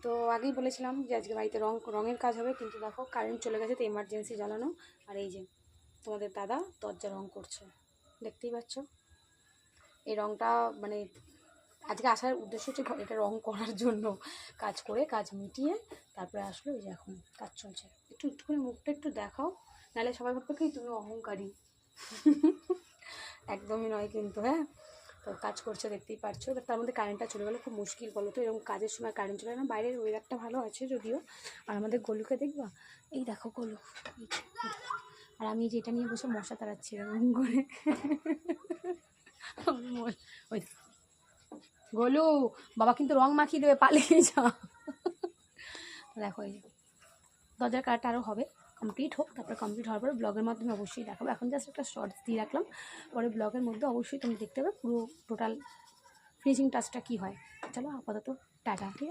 তো আগেই বলেছিলাম যে আজকে বাড়িতে রঙের কাজ হবে, কিন্তু দেখো কারেন্ট চলে গেছে, তো এমার্জেন্সি জ্বালানো। আর এই যে তোমাদের দাদা দরজা রঙ করছে, দেখতেই পাচ্ছ। এই রঙটা মানে আজকে আসার উদ্দেশ্য হচ্ছে এটা রঙ করার জন্য, কাজ করে কাজ মিটিয়ে তারপরে আসলো। এই যে এখন কাজ চলছে, একটুখানি মুখটা একটু দেখাও, নাহলে সবাই ভাববে কি তুমি অহংকারী। একদমই নয় কিন্তু, হ্যাঁ। তো কাজ করছে দেখতেই পারছো, তার মধ্যে কারেন্টটা চলে গেলে খুব মুশকিল, বলো তো এরকম কাজের সময় কারেন্ট চলে না। বাইরের ওয়েদারটা ভালো আছে যদিও, আর আমাদের গোলুকে দেখবা, এই দেখো গোলু, আর আমি যেটা নিয়ে বসে মশা তাড়াচ্ছি এরকম করে। ওই গোলু, বাবা কিন্তু রং মাখিয়ে দেবে, পালিয়ে যা। দেখো এই দরজার কাজটা আরও হবে, কমপ্লিট হোক, তারপরে কমপ্লিট হওয়ার পরে ব্লগের মাধ্যমে অবশ্যই দেখাবো। এখন জাস্ট একটা শর্টস দিয়ে রাখলাম, পরে ব্লগের মধ্যে অবশ্যই তুমি দেখতে পাবে পুরো টোটাল ফিনিশিং টাচটা কী হয়। চলো আপাতত টাটা, ঠিক আছে।